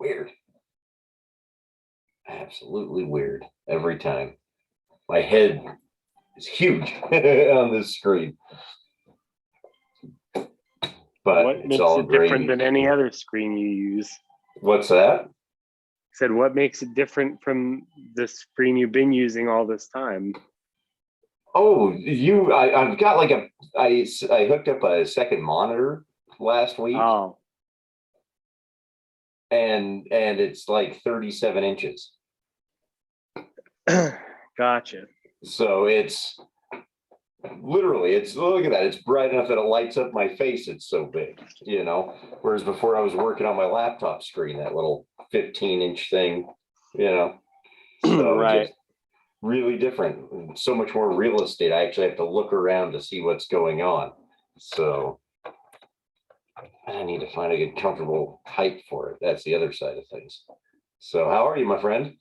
Weird. Absolutely weird every time. My head is huge on this screen. But what it's makes all it great. different than any other screen you use? What's that? Said, what makes it different from the screen you've been using all this time? Oh, I've got like I hooked up a second monitor last week. Oh. And it's like 37 inches. Gotcha. So it's literally, look at that. It's bright enough that it lights up my face. It's so big, whereas before I was working on my laptop screen, that little 15-inch thing, so right. Just really different, so much more real estate. I actually have to look around to see what's going on. So I need to find a good comfortable height for it. That's the other side of things. So how are you, my friend?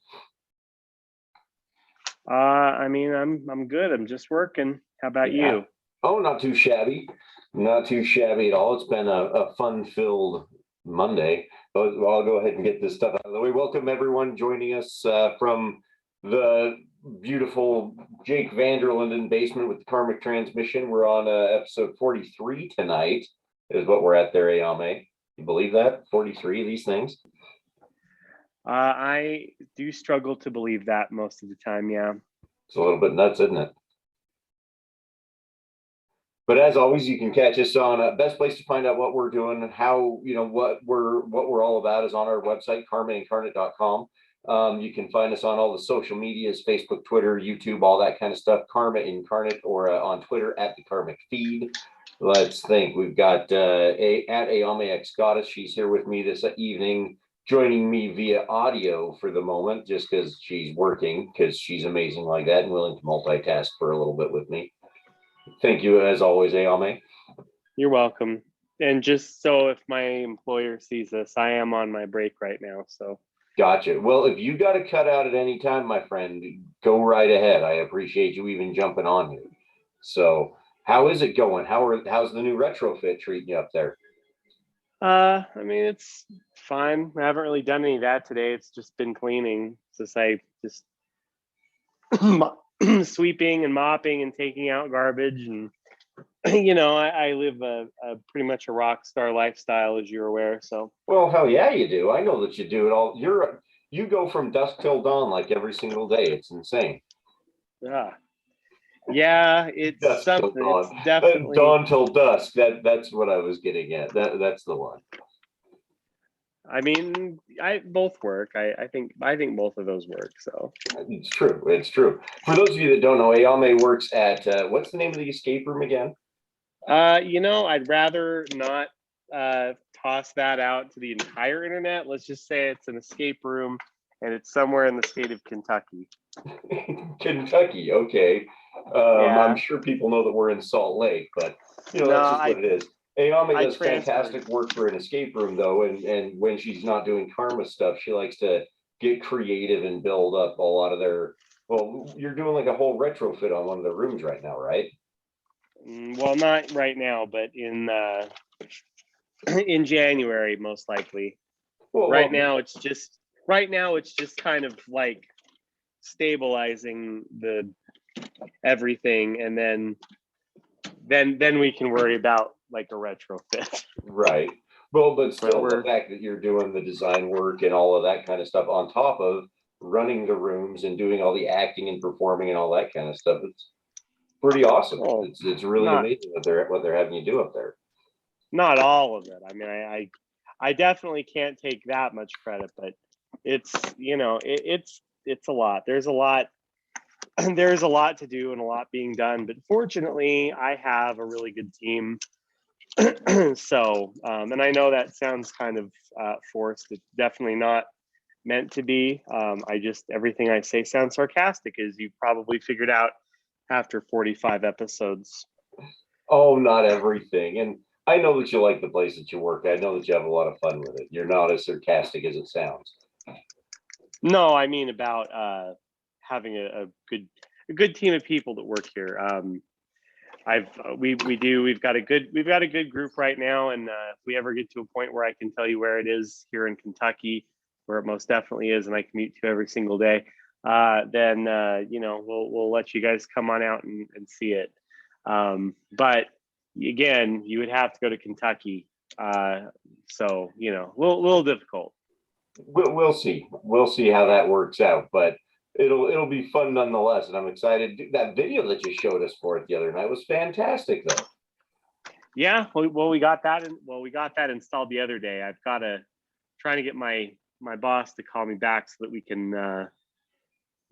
I mean, I'm good. I'm just working. How about you? Oh, not too shabby. Not too shabby at all. It's been a fun-filled Monday. But I'll go ahead and get this stuff out of the way. Welcome everyone joining us from the beautiful Jake Vanderlinden basement with the Karmic Transmission. We're on episode 43 tonight, is what we're at there, Ayame. You believe that? 43 of these things? I do struggle to believe that most of the time, yeah. It's a little bit nuts, isn't it? But as always, you can catch us on best place to find out what we're doing and how, what we're all about is on our website, karmaincarnate.com. You can find us on all the social medias, Facebook, Twitter, YouTube, all that kind of stuff, Karma Incarnate, or on Twitter at the Karmic Feed. Let's think. We've got at Ayame X Goddess. She's here with me this evening, joining me via audio for the moment, just because she's working, because she's amazing like that and willing to multitask for a little bit with me. Thank you, as always, Ayame. You're welcome. And just so if my employer sees this, I am on my break right now, so. Gotcha. Well, if you got to cut out at any time, my friend, go right ahead. I appreciate you even jumping on here. So how is it going? How's the new retrofit treating you up there? I mean, it's fine. I haven't really done any of that today. It's just been cleaning. Since I just sweeping and mopping and taking out garbage, and I live a pretty much a rock star lifestyle, as you're aware. So well, hell yeah, you do. I know that you do it all. You go from dusk till dawn like every single day. It's insane. Yeah, it's dusk something. It's definitely dawn till dusk. That's what I was getting at. That's the one. I mean, both work. I think both of those work. So it's true. It's true. For those of you that don't know, Ayame works at what's the name of the escape room again? I'd rather not toss that out to the entire internet. Let's just say it's an escape room, and it's somewhere in the state of Kentucky. Kentucky, okay. I'm sure people know that we're in Salt Lake, but that's just what it is. Ayame does fantastic work for an escape room, though, and when she's not doing karma stuff, she likes to get creative and build up a lot of their. Well, you're doing like a whole retrofit on one of the rooms right now, right? Well, not right now, but in January, most likely. Right now, it's just kind of like stabilizing the everything, and then we can worry about like a retrofit. Right. Well, but still, the fact that you're doing the design work and all of that kind of stuff on top of running the rooms and doing all the acting and performing and all that kind of stuff, it's pretty awesome. It's really amazing what they're having you do up there. Not all of it. I mean, I definitely can't take that much credit, but it's it's a lot. There's a lot to do and a lot being done, but fortunately I have a really good team. So and I know that sounds kind of forced. It's definitely not meant to be. Everything I say sounds sarcastic, as you probably figured out after 45 episodes. Oh, not everything. And I know that you like the place that you work. I know that you have a lot of fun with it. You're not as sarcastic as it sounds. No, I mean about having a good team of people that work here. We've got a good group right now, and if we ever get to a point where I can tell you where it is here in Kentucky, where it most definitely is, and I commute to every single day, then we'll let you guys come on out and see it. But again, you would have to go to Kentucky, so little difficult. We'll see. We'll see how that works out, but it'll be fun nonetheless. And I'm excited. That video that you showed us for it the other night was fantastic, though. Yeah, well, we got that. We got that installed the other day. I've got to trying to get my boss to call me back so that we can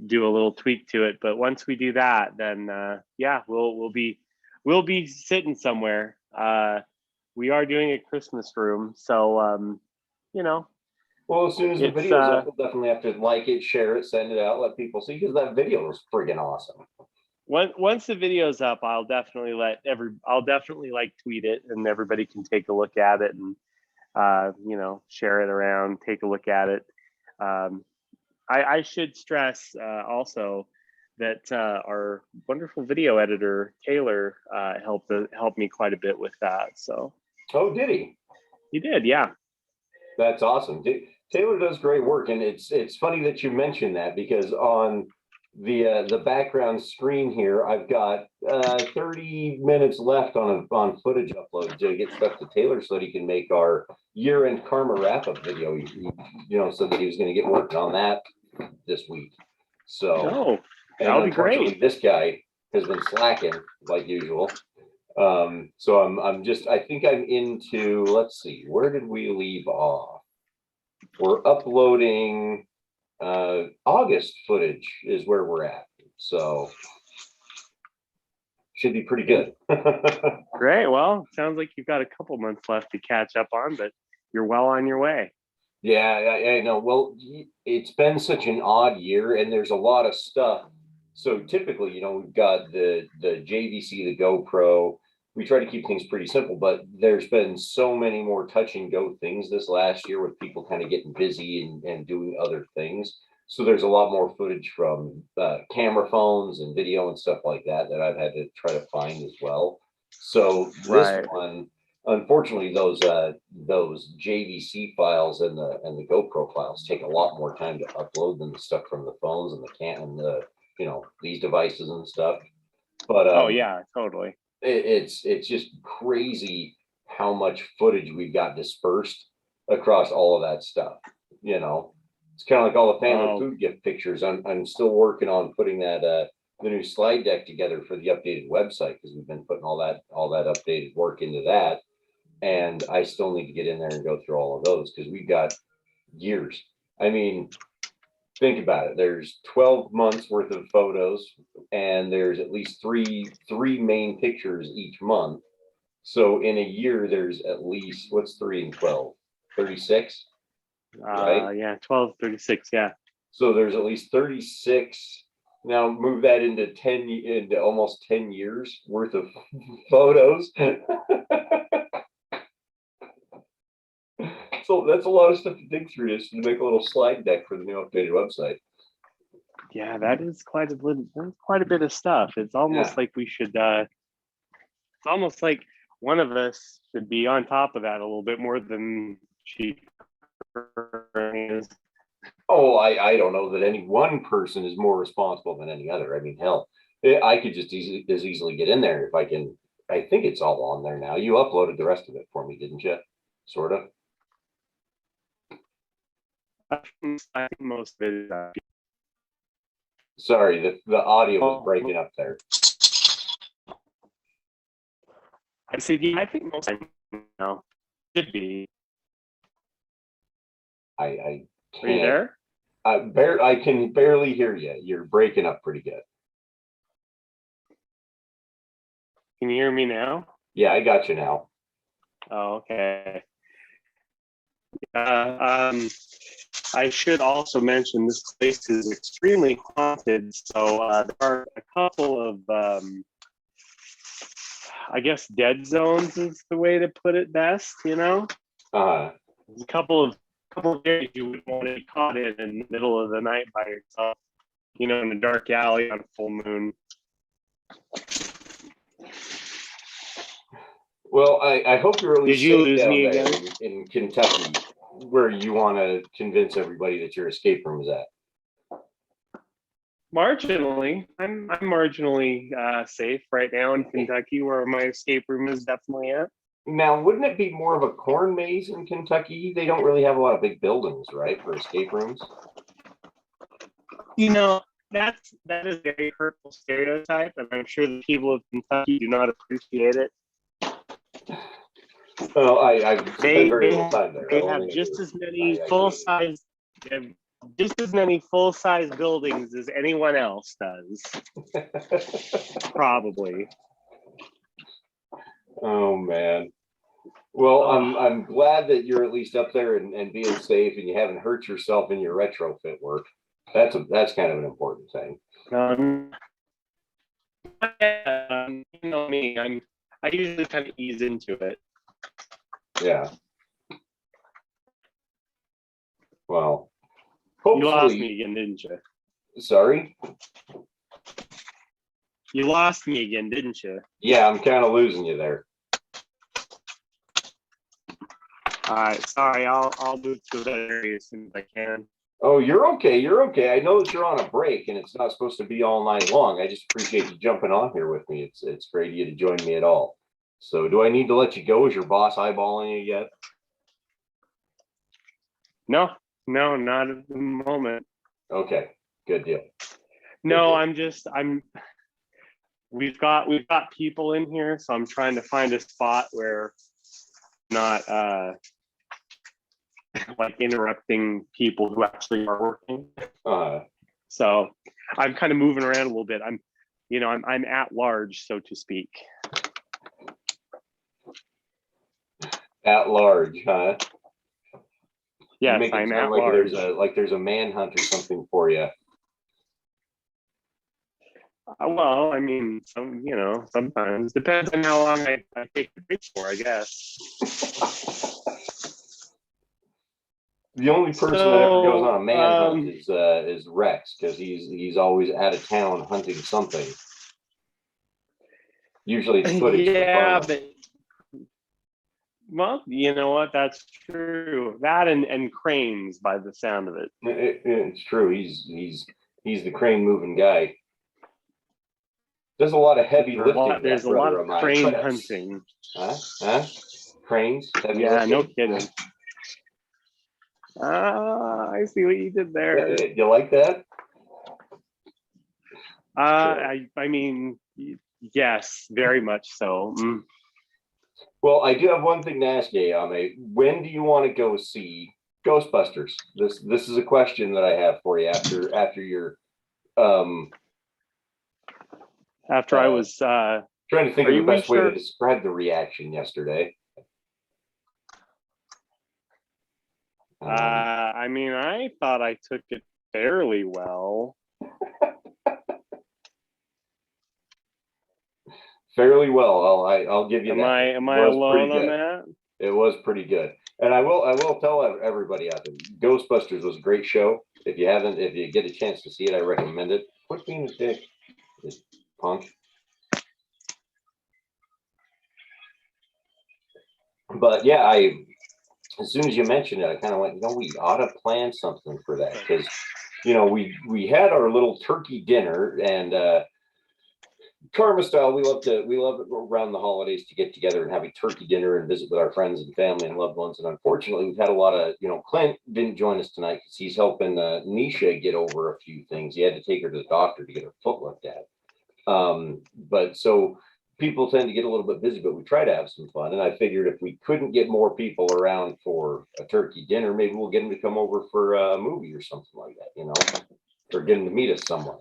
do a little tweak to it. But once we do that, then we'll be sitting somewhere. We are doing a Christmas room, so Well, as soon as the video's up, we'll definitely have to like it, share it, send it out, let people see, because that video is friggin' awesome. Once the video's up, I'll definitely like tweet it, and everybody can take a look at it and share it around, take a look at it. I should stress also that our wonderful video editor Taylor helped me quite a bit with that. So. Oh, did he? He did, yeah. That's awesome. Taylor does great work, and it's funny that you mentioned that, because on the background screen here, I've got 30 minutes left on footage upload to get stuff to Taylor so that he can make our year-end Karma wrap-up video. He so that he was going to get working on that this week. So, that'll be great. This guy has been slacking like usual. So I think I'm into, let's see, where did we leave off? We're uploading August footage is where we're at. So should be pretty good. Great. Well, sounds like you've got a couple months left to catch up on, but you're well on your way. Yeah, I know. Well, it's been such an odd year, and there's a lot of stuff. So typically, we've got the JVC, the GoPro. We try to keep things pretty simple, but there's been so many more touch and go things this last year with people kind of getting busy and doing other things. So there's a lot more footage from camera phones and video and stuff like that I've had to try to find as well. So this one, unfortunately, those JVC files and the GoPro files take a lot more time to upload than the stuff from the phones and the these devices and stuff. But oh yeah, totally. It's just crazy how much footage we've got dispersed across all of that stuff. It's kind of like all the family food gift pictures. I'm still working on putting that the new slide deck together for the updated website, because we've been putting all that updated work into that, and I still need to get in there and go through all of those, because we've got years. I mean, think about it. There's 12 months worth of photos, and there's at least three main pictures each month. So in a year, there's at least, what's 3 and 12? 36? Right? Yeah, 12, 36, yeah. So there's at least 36. Now move that into almost 10 years worth of photos. So that's a lot of stuff to dig through just to make a little slide deck for the new updated website. Yeah, that is quite a bit of stuff. It's almost like we should it's almost like one of us should be on top of that a little bit more than she is. Oh, I don't know that any one person is more responsible than any other. I mean, hell, I could just easily get in there if I can. I think it's all on there now. You uploaded the rest of it for me, didn't you? Sort of. I think most of it is. Sorry, the audio was breaking up there. I said, yeah, I think most of it should be. I can't. Are you there? I can barely hear you. You're breaking up pretty good. Can you hear me now? Yeah, I got you now. Oh, okay. I should also mention this place is extremely haunted. So there are a couple of, I guess, dead zones is the way to put it best. There's a couple of days you wouldn't want to be caught in the middle of the night by yourself, in a dark alley on full moon. Well, I hope you're at least Did you lose me again in Kentucky. where you want to convince everybody that your escape room is at? Marginally, I'm marginally safe right now in Kentucky, where my escape room is definitely at. Now, wouldn't it be more of a corn maze in Kentucky? They don't really have a lot of big buildings, right, for escape rooms? You know, that is a very hurtful stereotype, and I'm sure the people of Kentucky do not appreciate it. Well, I've spent very little time there. They have just as many full-size buildings as anyone else does. Probably. Oh man. Well, I'm glad that you're at least up there and being safe, and you haven't hurt yourself in your retrofit work. That's kind of an important thing. You know me, I usually kind of ease into it. Yeah. Well, you lost hopefully. me again, didn't you? Sorry? You lost me again, didn't you? Yeah, I'm kind of losing you there. All right, sorry. I'll move to that area as soon as I can. Oh, you're okay. You're okay. I know that you're on a break, and it's not supposed to be all night long. I just appreciate you jumping on here with me. It's great of you to join me at all. So, do I need to let you go? Is your boss eyeballing you yet? No, not at the moment. Okay, good deal. No, we've got people in here, so I'm trying to find a spot where not like interrupting people who actually are working. So I'm kind of moving around a little bit. I'm at large, so to speak. At large, huh? Yes, I'm at large. There's a manhunt or something for you. Well, I mean, sometimes depends on how long I take the pitch for, I guess. The only person that ever goes on a manhunt is Rex, because he's always out of town hunting something. Usually it's footage. Yeah, but well, you know what? That's true. That and cranes, by the sound of it. It's true. He's the crane moving guy. There's a lot of heavy lifting. There's a lot of crane hunting. Huh? Cranes? Yeah, no kidding. I see what you did there. You like that? I mean, yes, very much so. Well, I do have one thing to ask you, Ayame. When do you want to go see Ghostbusters? This is a question that I have for you after your after I was trying to think of the best way to describe the reaction yesterday. I mean, I thought I took it fairly well. Fairly well. I'll give you that. Am I alone on that? It was pretty good, and I will tell everybody out there, Ghostbusters was a great show. If you get a chance to see it, I recommend it. Quit being a dick, this punk. But yeah, as soon as you mentioned it, I kind of went, we ought to plan something for that, because we had our little turkey dinner, and Karma style, we love it around the holidays to get together and have a turkey dinner and visit with our friends and family and loved ones. And unfortunately, we've had a lot of, Clint didn't join us tonight because he's helping Nisha get over a few things. He had to take her to the doctor to get her foot looked at. But so people tend to get a little bit busy, but we try to have some fun. And I figured if we couldn't get more people around for a turkey dinner, maybe we'll get them to come over for a movie or something like that, or get them to meet us somewhere.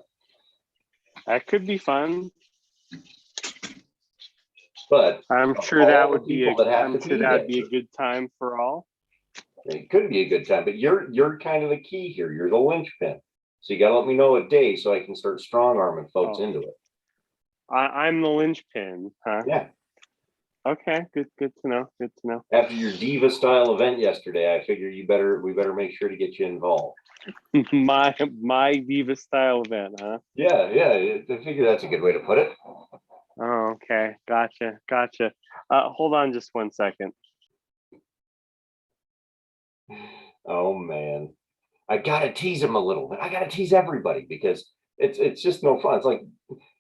That could be fun. But I'm sure that would be that'd be a good time for all. It could be a good time, but you're kind of the key here. You're the linchpin. So you got to let me know a day so I can start strong arming folks into it. I'm the linchpin, huh? Yeah. Okay, good to know. Good to know. After your diva style event yesterday, I figure we better make sure to get you involved. my diva style event, huh? Yeah. I figure that's a good way to put it. Oh, okay. Gotcha. Hold on just 1 second. Oh man. I gotta tease him a little bit. I gotta tease everybody because it's just no fun. It's like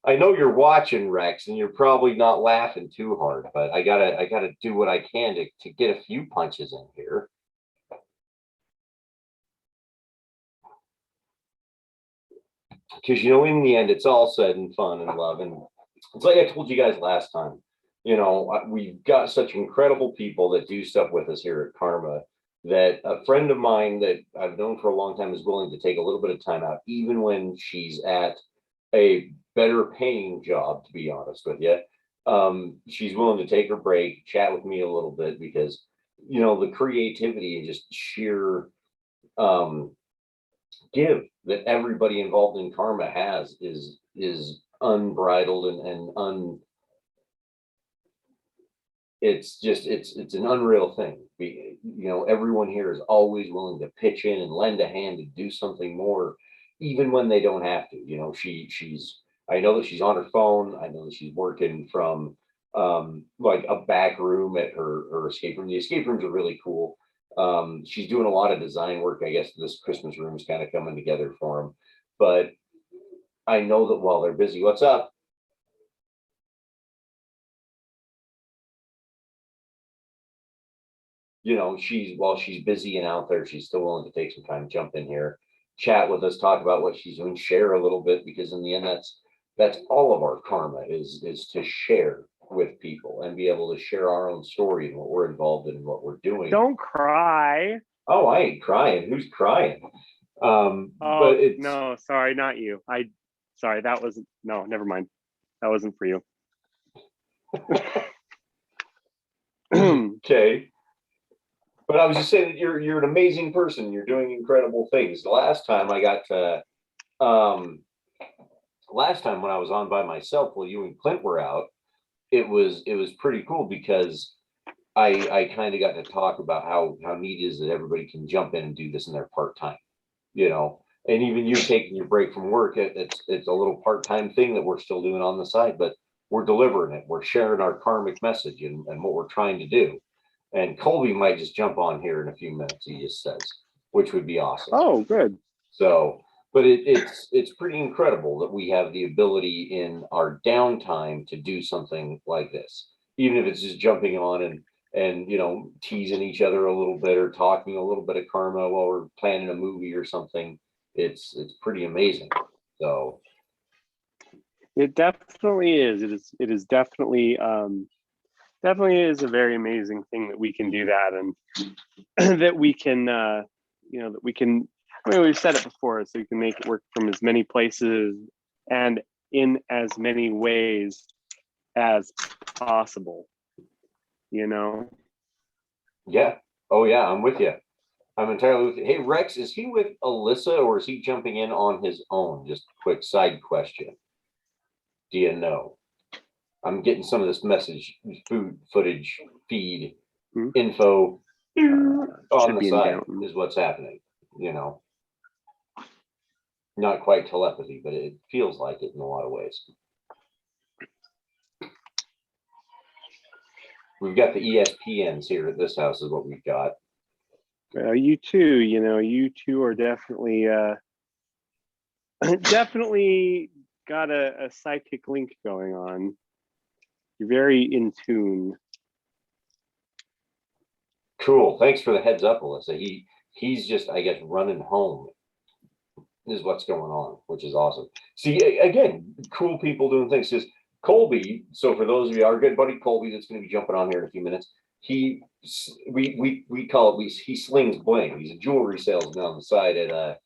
I know you're watching, Rex, and you're probably not laughing too hard, but I gotta do what I can to get a few punches in here. Because in the end, it's all said and fun and love. And it's like I told you guys last time, we've got such incredible people that do stuff with us here at Karma that a friend of mine that I've known for a long time is willing to take a little bit of time out, even when she's at a better paying job, to be honest with you. She's willing to take her break, chat with me a little bit because, the creativity and just sheer um, give that everybody involved in karma has is unbridled and it's an unreal thing. Everyone here is always willing to pitch in and lend a hand to do something more, even when they don't have to. She's I know that she's on her phone. I know that she's working from like a back room at her escape room. The escape rooms are really cool. She's doing a lot of design work. I guess this Christmas room is kind of coming together for them. But I know that while they're busy, what's up? While she's busy and out there, she's still willing to take some time, jump in here, chat with us, talk about what she's doing, share a little bit, because in the end, that's all of our karma is to share with people and be able to share our own story and what we're involved in and what we're doing. Don't cry. Oh, I ain't crying. Who's crying? Oh, but it's no, sorry, not you. Sorry, that wasn't, no, never mind. That wasn't for you. okay. But I was just saying that you're an amazing person. You're doing incredible things. The last time I got to, last time when I was on by myself while you and Clint were out, it was pretty cool because I kind of got to talk about how neat it is that everybody can jump in and do this in their part time, and even you taking your break from work, it's a little part time thing that we're still doing on the side, but we're delivering it. We're sharing our karmic message and what we're trying to do. And Colby might just jump on here in a few minutes, he just says, which would be awesome. Oh, good. So, but it's pretty incredible that we have the ability in our downtime to do something like this, even if it's just jumping on and teasing each other a little bit or talking a little bit of karma while we're planning a movie or something. It's pretty amazing. So it definitely is. It is definitely definitely is a very amazing thing that we can do that, and that we can that we can, I mean, we've said it before, so you can make it work from as many places and in as many ways as possible. Yeah. Oh yeah, I'm with you. I'm entirely with you. Hey Rex, is he with Alyssa or is he jumping in on his own? Just a quick side question. Do you know? I'm getting some of this message, food footage, feed, info on the side is what's happening. Not quite telepathy, but it feels like it in a lot of ways. We've got the ESPNs here at this house is what we've got. You two are definitely definitely got a psychic link going on. You're very in tune. Cool. Thanks for the heads up, Alyssa. He's just, I guess, running home is what's going on, which is awesome. See, again, cool people doing things. Just Colby. So for those of you, our good buddy Colby, that's going to be jumping on here in a few minutes. We call it, he slings bling. He's a jewelry salesman on the side at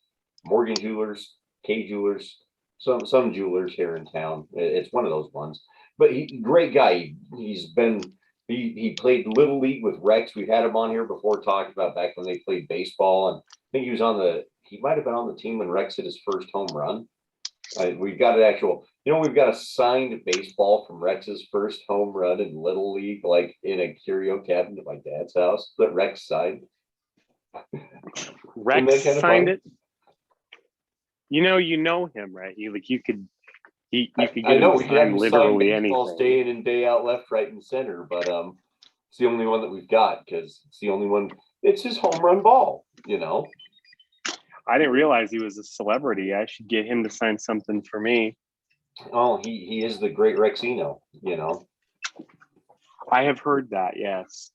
Morgan Jewelers, K Jewelers, some jewelers here in town. It's one of those ones. But great guy. He played Little League with Rex. We've had him on here before, talking about back when they played baseball, and I think he might have been on the team when Rex hit his first home run. We've got an actual, we've got a signed baseball from Rex's first home run in Little League, like in a curio cabinet at my dad's house that Rex signed. Rex signed it. You know him, right? You could get him to sign literally anything. Day in and day out, left, right, and center. But it's the only one that we've got because it's the only one. it's his home run ball, I didn't realize he was a celebrity. I should get him to sign something for me. Oh, he is the great Rexino, I have heard that. Yes,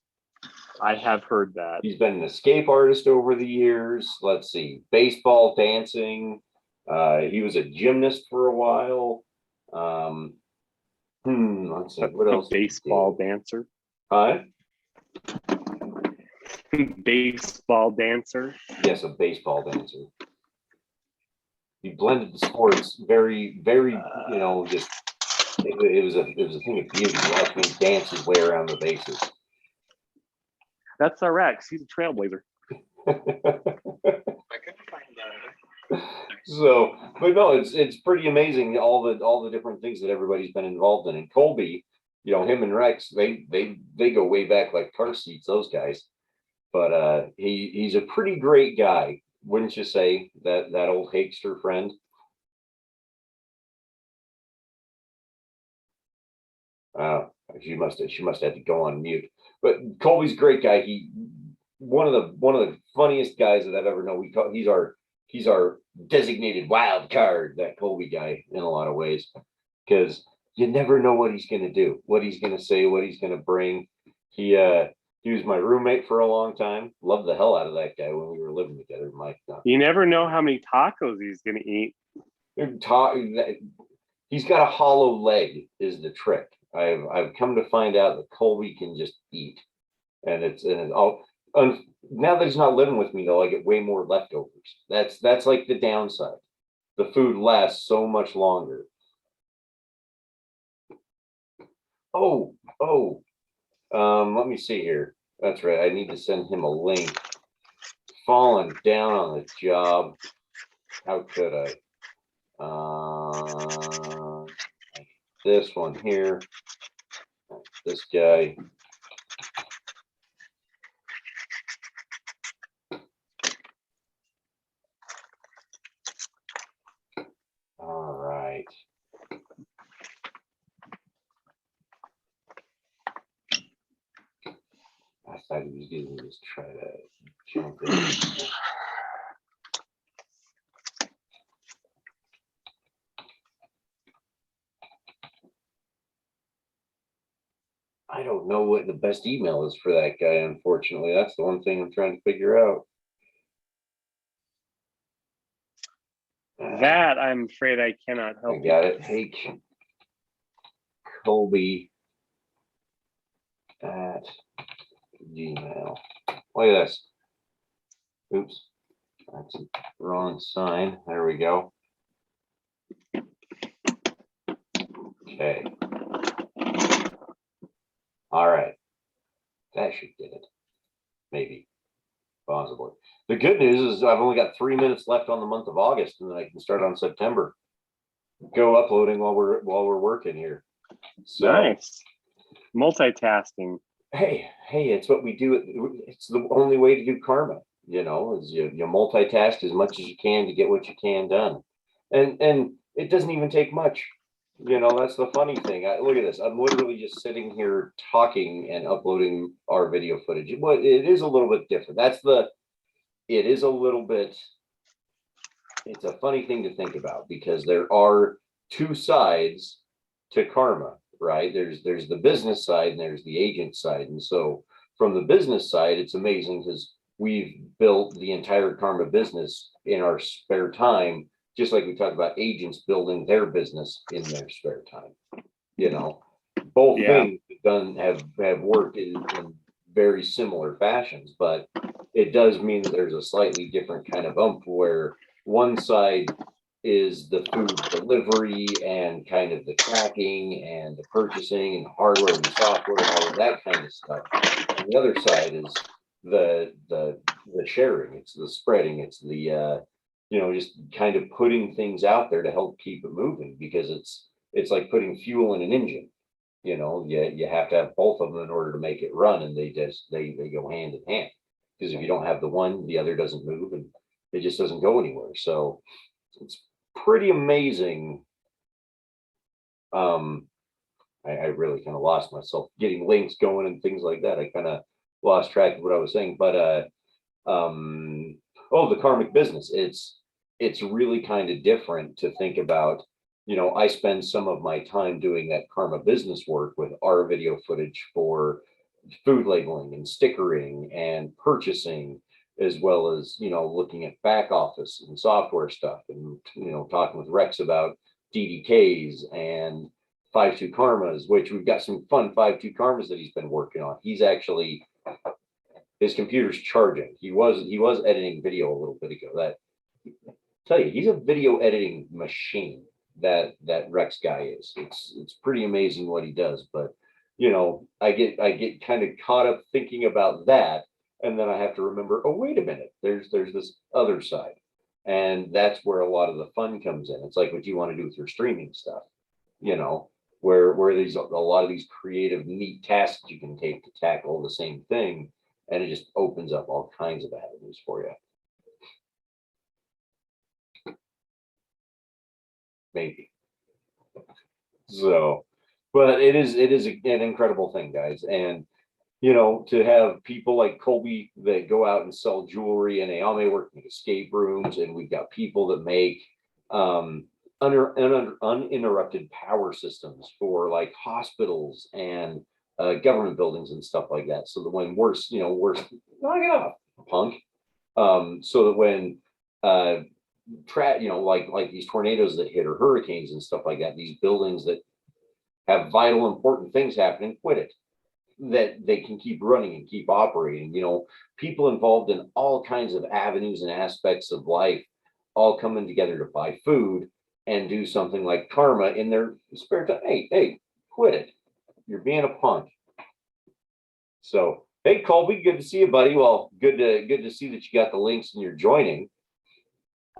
I have heard that. He's been an escape artist over the years. Let's see, baseball, dancing. He was a gymnast for a while. Let's see, what else? Baseball dancer. Huh? Baseball dancer. Yes, a baseball dancer. He blended the sports very, very, just it was a thing of beauty. Watching him dance his way around the bases. That's our Rex. He's a trailblazer. I couldn't find that. So, but no, it's pretty amazing all the different things that everybody's been involved in. And Colby, him and Rex, they go way back like car seats, those guys. But he's a pretty great guy, wouldn't you say? That old Hakester friend. She must have to go on mute. But Colby's a great guy. He one of the funniest guys that I've ever known. He's our designated wild card, that Colby guy, in a lot of ways, because you never know what he's going to do, what he's going to say, what he's going to bring. He was my roommate for a long time. Loved the hell out of that guy when we were living together. Mike, you never know how many tacos he's going to eat. He's got a hollow leg is the trick. I've come to find out that Colby can just eat, and now that he's not living with me though, I get way more leftovers. That's like the downside. The food lasts so much longer. Let me see here. That's right. I need to send him a link. Falling down on the job. How could I? This one here. This guy. All right. I thought he was going to just try to jump in. I don't know what the best email is for that guy, unfortunately. That's the one thing I'm trying to figure out. That I'm afraid I cannot help. I got it. Hey, Colby at Gmail. Look at this. Oops. That's the wrong sign. There we go. Okay. All right. That should get it. Maybe. Possibly. The good news is I've only got 3 minutes left on the month of August, and then I can start on September. Go uploading while we're working here. So, nice. Multitasking. Hey, it's what we do. It's the only way to do karma, is you multitask as much as you can to get what you can done. And it doesn't even take much. That's the funny thing. Look at this. I'm literally just sitting here talking and uploading our video footage. But it is a little bit different. It is a little bit, it's a funny thing to think about, because there are two sides to karma, right? There's the business side and there's the agent side. And so from the business side, it's amazing because we've built the entire karma business in our spare time, just like we talked about agents building their business in their spare time. Both things have worked in very similar fashions, but it does mean that there's a slightly different kind of ump, where one side is the food delivery and kind of the tracking and the purchasing and the hardware and the software and all of that kind of stuff. And the other side is the sharing, it's the spreading, it's the just kind of putting things out there to help keep it moving, because it's like putting fuel in an engine. You have to have both of them in order to make it run, and they go hand in hand, because if you don't have the one, the other doesn't move, and it just doesn't go anywhere. So it's pretty amazing. I really kind of lost myself getting links going and things like that. I kind of lost track of what I was saying, but The karmic business. It's really kind of different to think about. I spend some of my time doing that karma business work with our video footage for food labeling and stickering and purchasing, as well as, looking at back office and software stuff, and, talking with Rex about DDKs and 5-2 karmas, which we've got some fun 5-2 karmas that he's been working on. He's actually, his computer's charging. He was editing video a little bit ago. That, tell you, he's a video editing machine. That Rex guy is. It's pretty amazing what he does. But I get kind of caught up thinking about that, and then I have to remember, oh, wait a minute, there's this other side. And that's where a lot of the fun comes in. It's like what you want to do with your streaming stuff, where there's a lot of these creative, neat tasks you can take to tackle the same thing, and it just opens up all kinds of avenues for you. Maybe. So, but it is an incredible thing, guys. And to have people like Colby that go out and sell jewelry, and Ayame working at escape rooms, and we've got people that make uninterrupted power systems for like hospitals and government buildings and stuff like that. So that when we're knock it off, punk. So that when like these tornadoes that hit, or hurricanes and stuff like that, these buildings that have vital, important things happening, quit it. That they can keep running and keep operating. People involved in all kinds of avenues and aspects of life, all coming together to buy food and do something like karma in their spare time. Hey, quit it. You're being a punk. So, hey, Colby, good to see you, buddy. Well, good to see that you got the links and you're joining.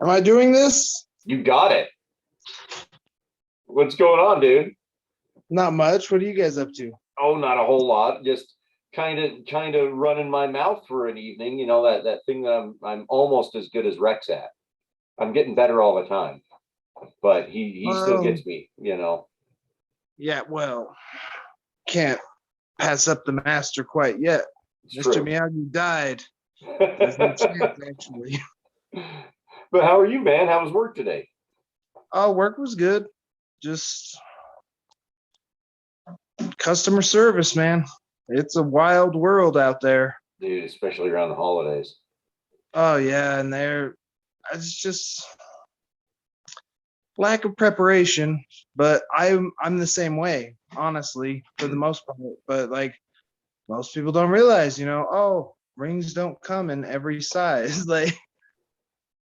Am I doing this? You got it. What's going on, dude? Not much. What are you guys up to? Oh, not a whole lot. Just kind of running my mouth for an evening. That thing that I'm almost as good as Rex at. I'm getting better all the time, but he still gets me. Yeah, well, can't pass up the master quite yet. It's Mr. true. Miyagi died. There's no chance, actually. But how are you, man? How was work today? Oh, work was good. Just customer service, man. It's a wild world out there. Dude, especially around the holidays. Oh yeah, and it's just lack of preparation. But I'm the same way, honestly, for the most part. But like most people don't realize, rings don't come in every size. Like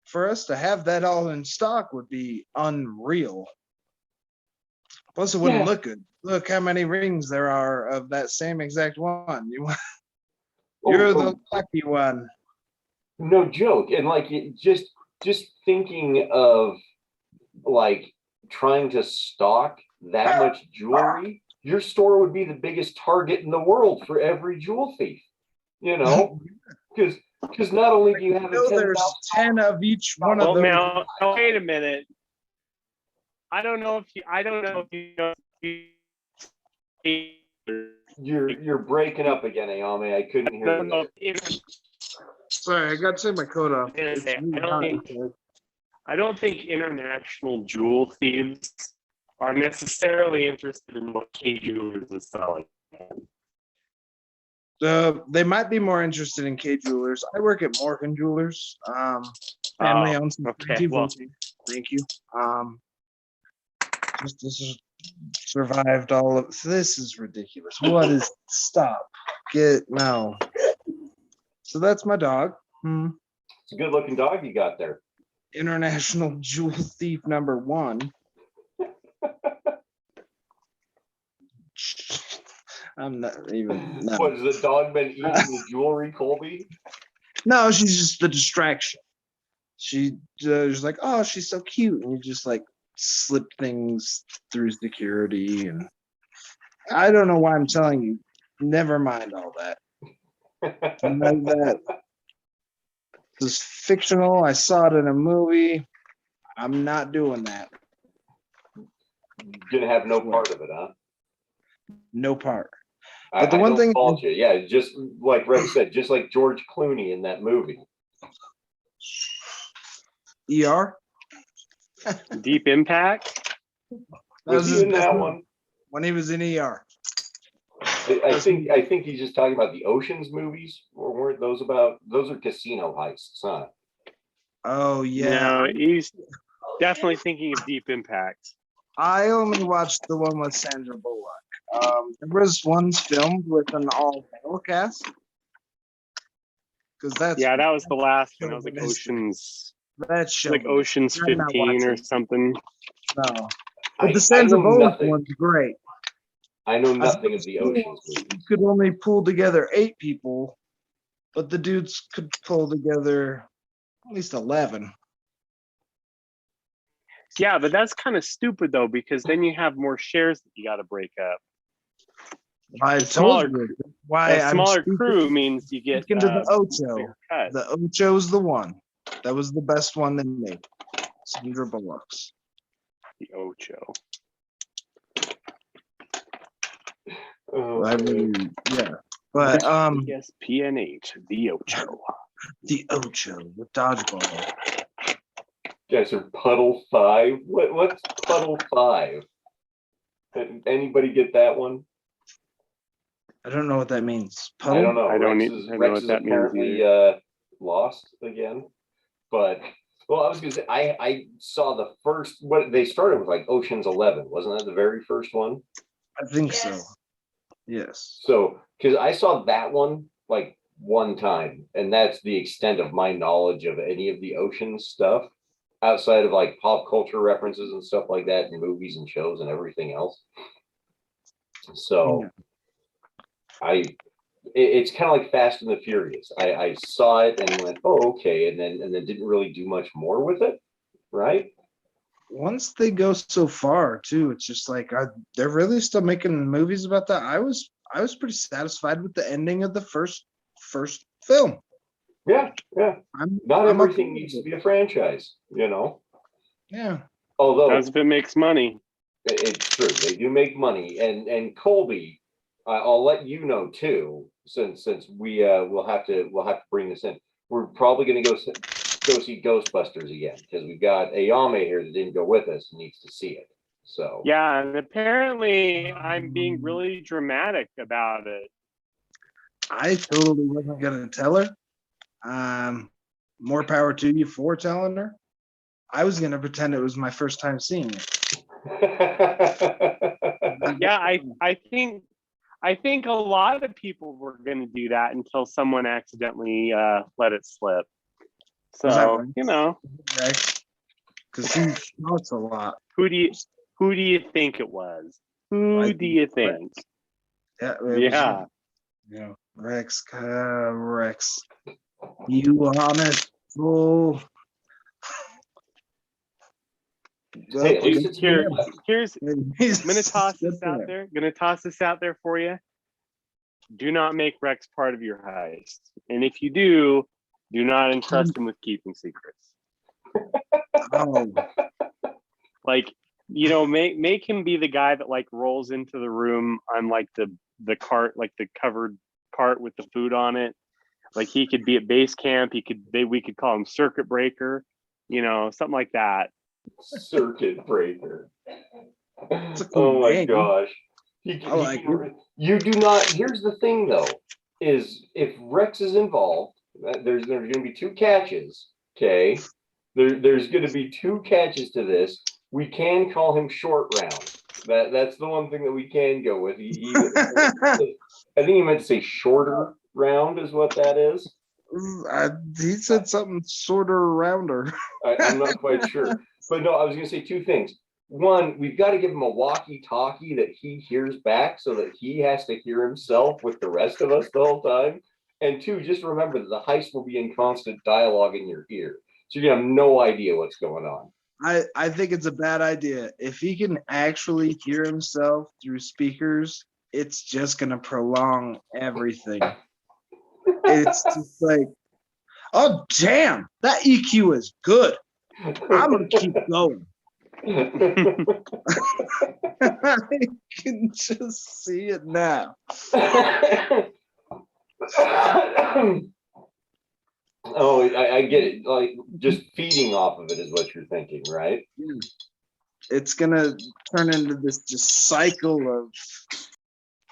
for us to have that all in stock would be unreal. Plus, it wouldn't look good. Look how many rings there are of that same exact one. You're the lucky one. No joke. And like just thinking of like trying to stock that much jewelry, your store would be the biggest target in the world for every jewel thief. Because not only do you have there's 10 of each one of those. Now, wait a minute. I don't know if you know. You're breaking up again, Ayame. I couldn't hear you. Sorry, I got to take my coat off. I don't think international jewel thieves are necessarily interested in what K Jewelers is selling. They might be more interested in K Jewelers. I work at Morgan Jewelers. Family owns. Okay, well, thank you. This is survived all of this is ridiculous. What is stop? No. So that's my dog. It's a good looking dog you got there. International jewel thief number 1. I'm not even. No. What, has the dog been eating the jewelry, Colby? No, she's just the distraction. She's like, oh, she's so cute, and you just like slip things through security, and I don't know why I'm telling you. Never mind all that. None of that. This is fictional. I saw it in a movie. I'm not doing that. Gonna have no part of it, huh? No part. But the I one don't thing, fault you. Yeah, just like Rex said, just like George Clooney in that movie. ER. Deep Impact. That Was was he his in best that movie one? when he was in ER. I think he's just talking about the Ocean's movies, or weren't those about? Those are casino heists, huh? Oh yeah, No, he's definitely thinking of Deep Impact. I only watched the one with Sandra Bullock. There was ones filmed with an all-male cast. Because that's Yeah, that was the last one. That was like chauvinistic. Ocean's, That's like Ocean's I'm not 15 or watching. something. No, but the I Sandra know Bullock nothing. one's great. I know I nothing of suppose the Ocean's movies. You could only pull together 8 people, but the dudes could pull together at least 11. Yeah, but that's kind of stupid though, because then you have more shares that you got to break up. I smaller told you why A I'm smaller speaking, crew means you get speaking to the Ocho. bigger cut. The Ocho's the one. That was the best one they made. Sandra Bullock's. The Ocho. Oh, I mean, yeah. But Yes, PNH, the Ocho. the Ocho with dodgeball. guys are Puddle 5. What's Puddle 5? Anybody get that one? I don't know what that means. I don't know. I don't Rex know is, what Rex is that means apparently lost again. But well, I was gonna say I saw the first. What they started with, like Ocean's 11, wasn't that the very first one? I think so. Yes. So because I saw that one like one time, and that's the extent of my knowledge of any of the Ocean's stuff, outside of like pop culture references and stuff like that, and movies and shows and everything else. So it's kind of like Fast and the Furious. I saw it and went, oh, okay, and then didn't really do much more with it, right? Once they go so far, too, it's just like they're really still making movies about that. I was pretty satisfied with the ending of the first film. Yeah. Not I'm everything okay needs with to be a franchise, you know. Yeah. Although That's if it makes money. it's true, they do make money, and Colby, I'll let you know too, since we we'll have to bring this in. We're probably going to go see Ghostbusters again, because we've got Ayame here that didn't go with us and needs to see it. So Yeah, and apparently I'm being really dramatic about it. I totally wasn't gonna tell her. More power to you for telling her. I was gonna pretend it was my first time seeing it. Yeah, I think a lot of people were going to do that until someone accidentally let it slip. Was that So right? you know, Because he talks a lot. who do you think it was? Who do you think? Yeah. It was, Yeah. yeah. Rex. Rex. You honest fool. Hey, at least it's Here's He's I'm gonna toss this good out there. Gonna toss this out there for you. Do not make Rex part of your heist. And if you do not entrust him with keeping secrets. Oh, Like, you know, make him be the guy that like rolls into the room on like the cart, like the covered cart with the food on it. Like he could be at base camp. We could call him Circuit Breaker, you know, something like that. Circuit Breaker. a cool Oh my name. gosh. I like it. You do not. Here's the thing, though, is if Rex is involved, there's going to be 2 catches. Okay, there's going to be 2 catches to this. We can call him Short Round. That's the one thing that we can go with. I think he meant to say Shorter Round is what that is. He said something sort of rounder. I'm not quite sure, but no, I was going to say 2 things. One, we've got to give him a walkie-talkie that he hears back so that he has to hear himself with the rest of us the whole time. And 2, just remember that the heist will be in constant dialogue in your ear. So you have no idea what's going on. I think it's a bad idea. If he can actually hear himself through speakers, it's just going to prolong everything. It's just like, oh, damn, that EQ is good. I'm going to keep going. I can just see it now. Oh, I get it. Like just feeding off of it is what you're thinking, right? It's gonna turn into this just cycle of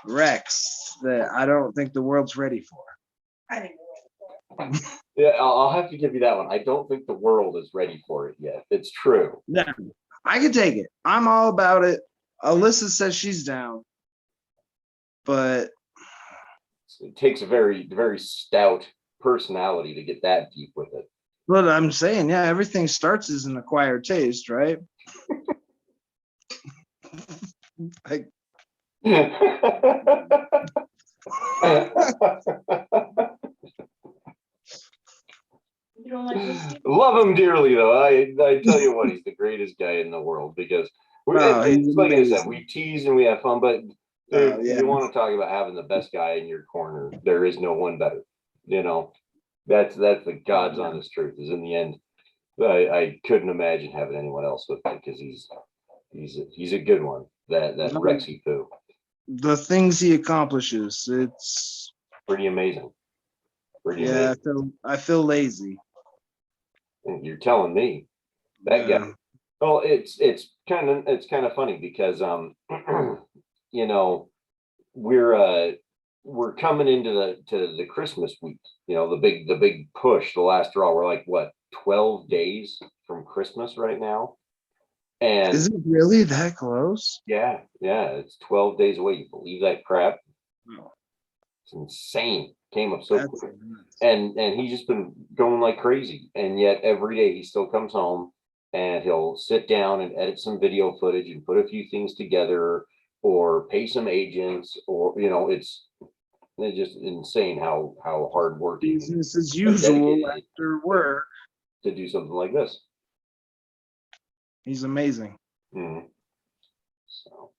wrecks that I don't think the world's ready for. Yeah, I'll have to give you that one. I don't think the world is ready for it yet. It's true. Yeah, I can take it. I'm all about it. Alyssa says she's down, but It takes a very, very stout personality to get that deep with it. but I'm saying, yeah, everything starts as an acquired taste, right? Like, You don't like whiskey? Love him dearly, though. I tell you what, he's the greatest guy in the world because Oh, he's it's like I said, amazing. we tease and we have fun, but Oh, yeah. you want to talk about having the best guy in your corner. There is no one better. You know, that's the God's honest truth. Is in the end, I couldn't imagine having anyone else with me because he's a good one. That Rexy Poo. The things he accomplishes, it's Pretty amazing. Pretty yeah. amazing. I feel lazy. You're telling me that Yeah. guy. Well, it's kind of funny because you know, we're coming into the Christmas week. You know, the big push, the last draw. We're like what 12 days from Christmas right now, and Is it really that close? yeah, it's 12 days away. You believe that crap? No. It's insane. Came up so That's quick. nuts. And he's just been going like crazy, and yet every day he still comes home and he'll sit down and edit some video footage and put a few things together or pay some agents, or you know, it's just insane how hard working Business as and usual dedicated after work. to do something like this. He's amazing. Mhm. So,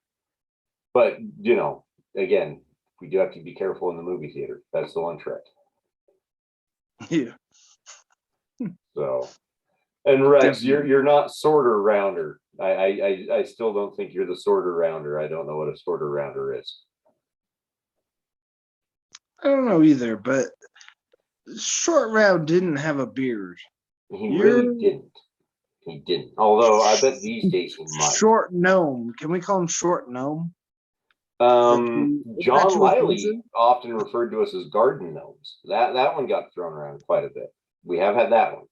but you know, again, we do have to be careful in the movie theater. That's the one trick. Yeah. So, and Rex, Definitely. you're not sorter rounder. I still don't think you're the sorter rounder. I don't know what a sorter rounder is. I don't know either, but Short Round didn't have a beard. He You're really didn't. He didn't. Although I bet these days he might. Short Gnome. Can we call him Short Gnome? John too Wiley offensive? often referred to us as garden gnomes. That one got thrown around quite a bit. We have had that one.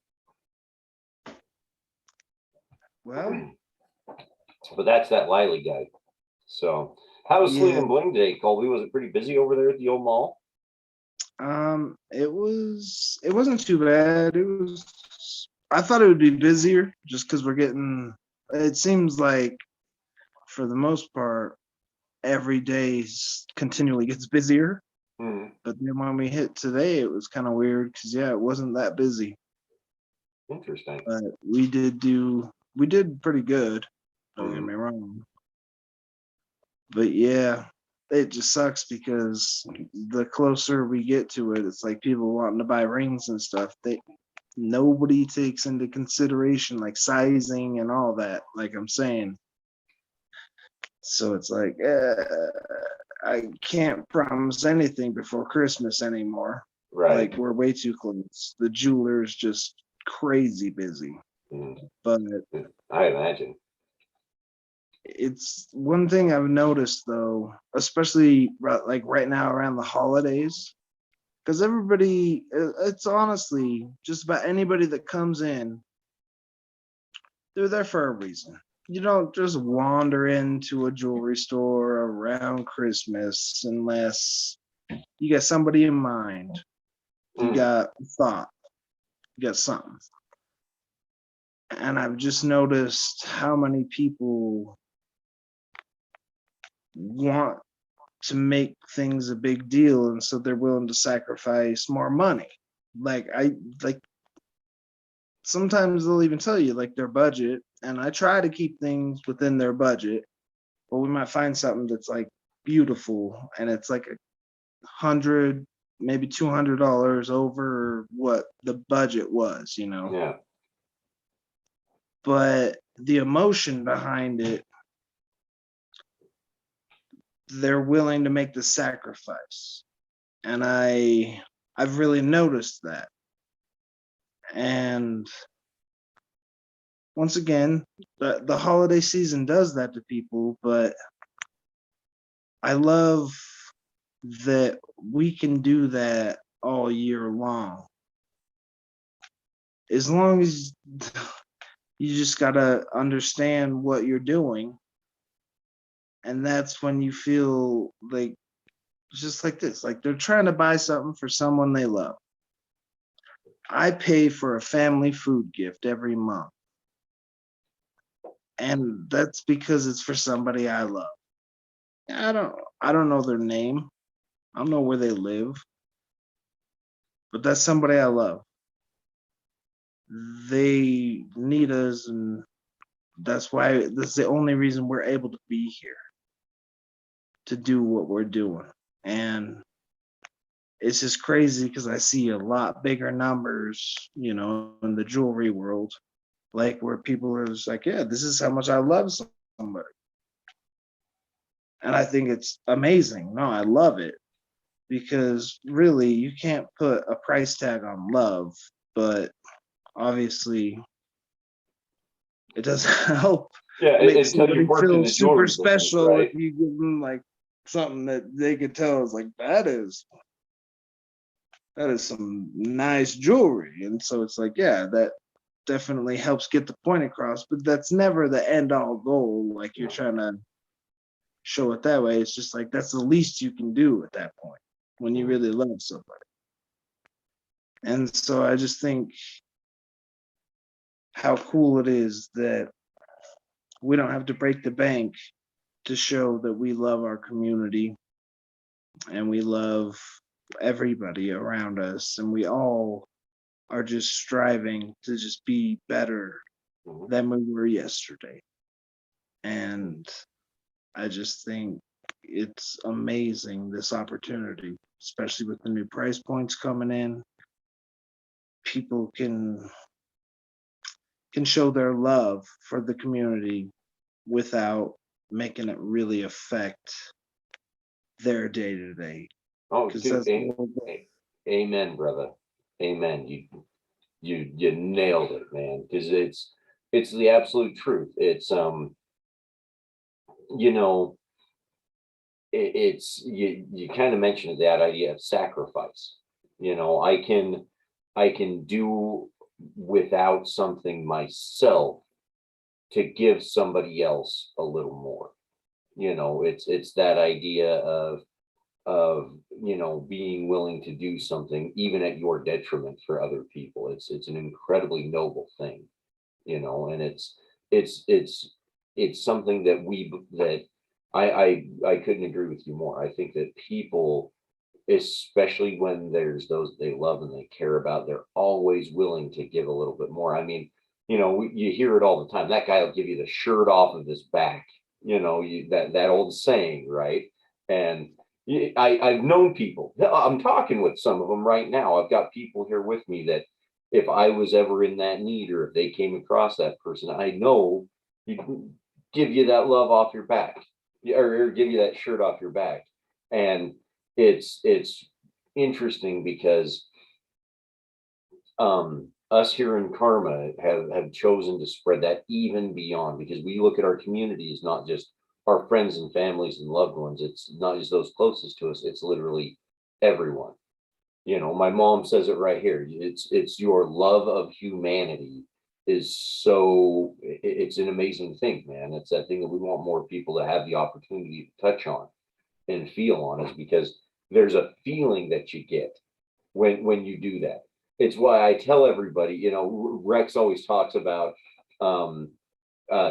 Well, But that's that Wiley guy. So how was Sling yeah. and Bling today, Colby? Was it pretty busy over there at the old mall? It wasn't too bad. I thought it would be busier just because it seems like for the most part, every day continually gets busier. Hmm. But then when we hit today, it was kind of weird because yeah, it wasn't that busy. Interesting. But we did pretty good. Don't get me wrong. But yeah, it just sucks because the closer we get to it, it's like people wanting to buy rings and stuff. Nobody takes into consideration like sizing and all that, like I'm saying. So it's like I can't promise anything before Christmas anymore. Right. Like we're way too close. The jeweler's just crazy busy. But I imagine. it's one thing I've noticed though, especially like right now around the holidays, because everybody, it's honestly just about anybody that comes in, they're there for a reason. You don't just wander into a jewelry store around Christmas unless you got somebody in mind. You got thought. You got something. And I've just noticed how many people want to make things a big deal, and so they're willing to sacrifice more money. Like sometimes they'll even tell you like their budget, and I try to keep things within their budget, but we might find something that's like beautiful and it's like $100, maybe $200 over what the budget was, you know. Yeah. But the emotion behind it, they're willing to make the sacrifice. And I've really noticed that. And once again, the holiday season does that to people, but I love that we can do that all year long. As long as you just gotta understand what you're doing. And that's when you feel like just like this, like they're trying to buy something for someone they love. I pay for a family food gift every month. And that's because it's for somebody I love. I don't know their name. I don't know where they live. But that's somebody I love. They need us, and that's the only reason we're able to be here to do what we're doing. And it's just crazy because I see a lot bigger numbers, in the jewelry world, like where people are just like, yeah, this is how much I love somebody. And I think it's amazing. No, I love it because really you can't put a price tag on love, but obviously it doesn't help Yeah, make until you somebody worked in feel the super jewelry business, special right? if you give them like something that they could tell is like that is some nice jewelry. And so it's like, yeah, that definitely helps get the point across, but that's never the end all goal. Like you're trying to show it that way. It's just like that's the least you can do at that point when you really love somebody. And so I just think how cool it is that we don't have to break the bank to show that we love our community and we love everybody around us, and we all are just striving to just be better than we were yesterday. And I just think it's amazing, this opportunity, especially with the new price points coming in. People can show their love for the community without making it really affect their day to day. Oh, Because dude, that's amen, brother. Amen. You nailed it, man. Because it's the absolute truth. It's you know, it's you kind of mentioned that idea of sacrifice. I can do without something myself to give somebody else a little more. It's that idea of being willing to do something even at your detriment for other people. It's an incredibly noble thing, and it's something that I couldn't agree with you more. I think that people, especially when there's those they love and they care about, they're always willing to give a little bit more. I mean, you hear it all the time. That guy will give you the shirt off of his back. That old saying, right? And I've known people. I'm talking with some of them right now. I've got people here with me that if I was ever in that need, or if they came across that person, I know you can give you that love off your back, or give you that shirt off your back. And it's interesting because us here in Karma have chosen to spread that even beyond, because we look at our community as not just our friends and families and loved ones. It's not just those closest to us. It's literally everyone. My mom says it right here. It's your love of humanity is so it's an amazing thing, man. It's that thing that we want more people to have the opportunity to touch on and feel on, is because there's a feeling that you get when you do that. It's why I tell everybody, Rex always talks about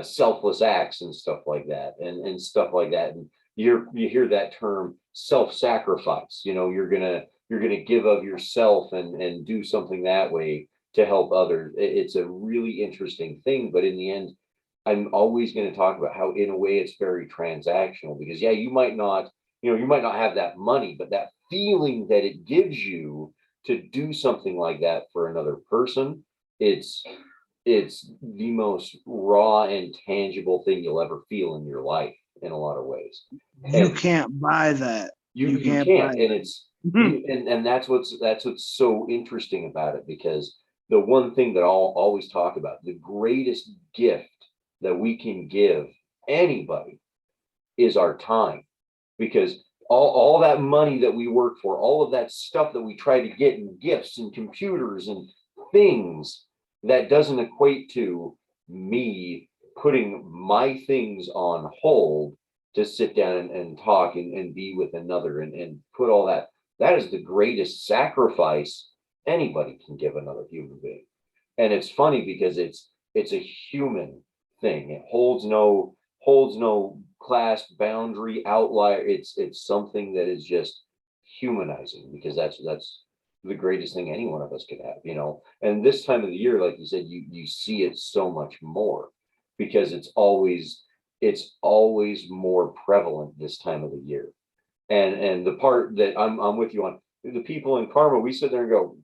selfless acts and stuff like that, and stuff like that. And you hear that term self-sacrifice. You're gonna give of yourself and do something that way to help others. It's a really interesting thing, but in the end, I'm always going to talk about how, in a way, it's very transactional, because yeah, you might not have that money, but that feeling that it gives you to do something like that for another person, it's it's the most raw and tangible thing you'll ever feel in your life in a lot of ways. You And can't buy that. you can't can't, buy and it's it. and that's what's so interesting about it, because the one thing that I'll always talk about, the greatest gift that we can give anybody is our time, because all that money that we work for, all of that stuff that we try to get in gifts and computers and things, that doesn't equate to me putting my things on hold to sit down and talk and be with another and put all that. That is the greatest sacrifice anybody can give another human being. And it's funny because it's a human thing. It holds no class boundary outlier. It's something that is just humanizing, because that's the greatest thing any one of us could have, you know. And this time of the year, like you said, you see it so much more, because it's always more prevalent this time of the year. And the part that I'm with you on, the people in Karma, we sit there and go,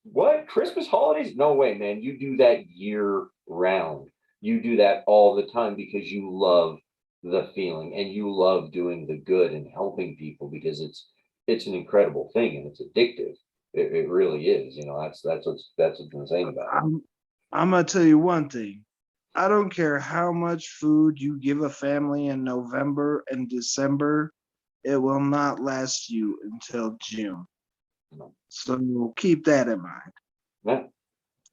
what, Christmas holidays? No way, man. You do that year round. You do that all the time, because you love the feeling and you love doing the good and helping people, because it's an incredible thing and it's addictive. It really is. You know, that's what's insane about it. I'm gonna tell you one thing. I don't care how much food you give a family in November and December, it will not last you until June. No. So keep that in mind. Yeah.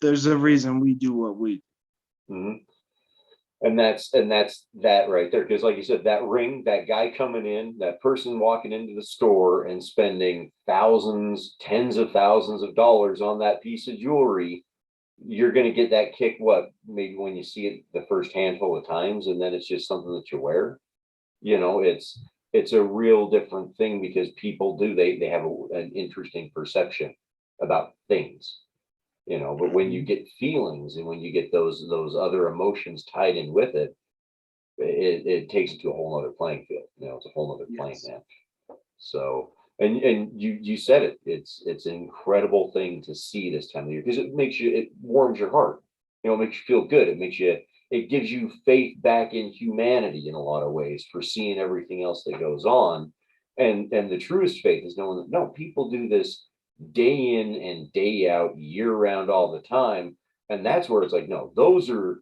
There's a reason we do what we do. Mm-hmm. And that's that right there. Because like you said, that ring, that guy coming in, that person walking into the store and spending thousands, tens of thousands of dollars on that piece of jewelry, you're going to get that kick, what, maybe when you see it the first handful of times, and then it's just something that you wear. You know, it's a real different thing, because people they have an interesting perception about things, you know. But when you get feelings and when you get those other emotions tied in with it, it takes it to a whole other playing field. You know, it's a whole other plane, Yes. man. So, and you said it, it's an incredible thing to see this time of year, because it warms your heart. You know, it makes you feel good. It gives you faith back in humanity in a lot of ways, for seeing everything else that goes on. And the truest faith is knowing that no, people do this day in and day out, year round, all the time. And that's where it's like, no, those are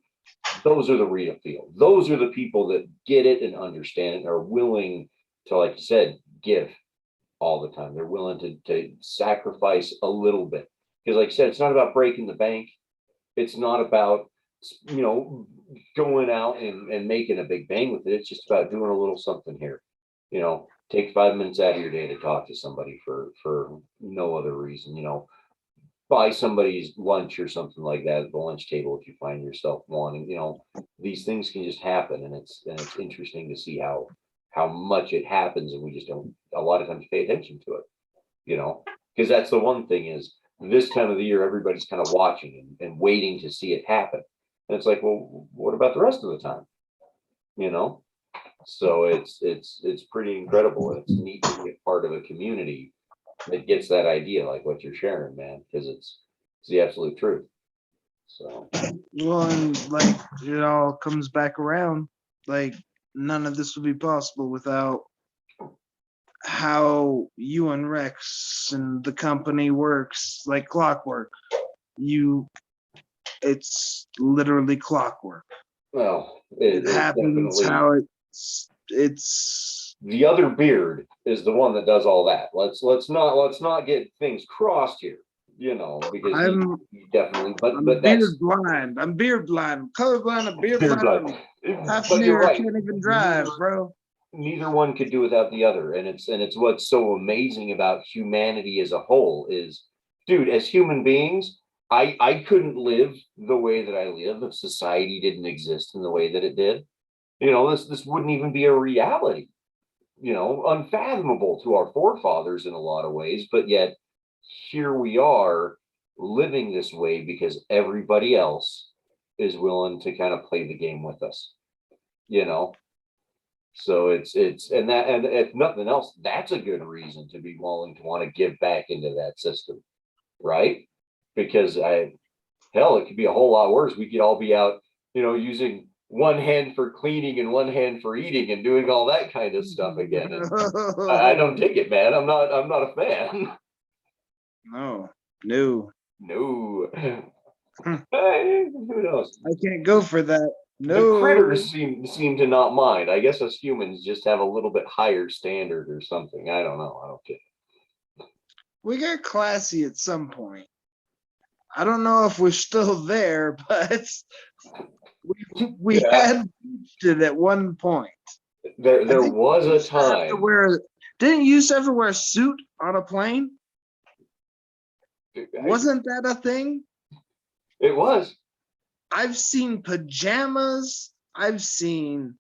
the real feel. Those are the people that get it and understand it and are willing to, like you said, give all the time. They're willing to sacrifice a little bit. Because like I said, it's not about breaking the bank. It's not about, you know, going out and making a big bang with it. It's just about doing a little something here. You know, take 5 minutes out of your day to talk to somebody for no other reason, you know. Buy somebody's lunch or something like that at the lunch table if you find yourself wanting, you know. These things can just happen, and it's interesting to see how much it happens, and we just don't a lot of times pay attention to it, you know. Because that's the one thing, is this time of the year everybody's kind of watching and waiting to see it happen, and it's like, well, what about the rest of the time, you know? So it's pretty incredible, and it's neat to be a part of a community that gets that idea, like what you're sharing, man, because it's the absolute truth. So Well, and like it all comes back around. Like none of this would be possible without how you and Rex and the company works like clockwork. It's literally clockwork. well, It it happens definitely, how it's the other beard is the one that does all that. Let's not get things crossed here, you know, because I'm he definitely, but I'm that's beard blind. I'm beard blind. Colorblind. I'm beard beard blind. blood. I'm half But you're near. I right. can't even drive, bro. Neither one could do without the other, and it's what's so amazing about humanity as a whole is, dude, as human beings, I couldn't live the way that I live if society didn't exist in the way that it did. You know, this wouldn't even be a reality, you know, unfathomable to our forefathers in a lot of ways, but yet here we are living this way because everybody else is willing to kind of play the game with us, you know. So and if nothing else, that's a good reason to be willing to want to give back into that system, right? Because hell, it could be a whole lot worse. We could all be out, using one hand for cleaning and one hand for eating and doing all that kind of stuff again. And I don't dig it, man. I'm not a fan. No. No. Hey, who knows? I can't go for that. The No. critters seem to not mind. I guess us humans just have a little bit higher standard or something. I don't know. I don't get it. We got classy at some point. I don't know if we're still there, but we Yeah. had reached it at one point. There I think was you a used to have to time. didn't you used to have to wear a suit on a plane? Wasn't that a thing? It was. I've seen pajamas. I've seen,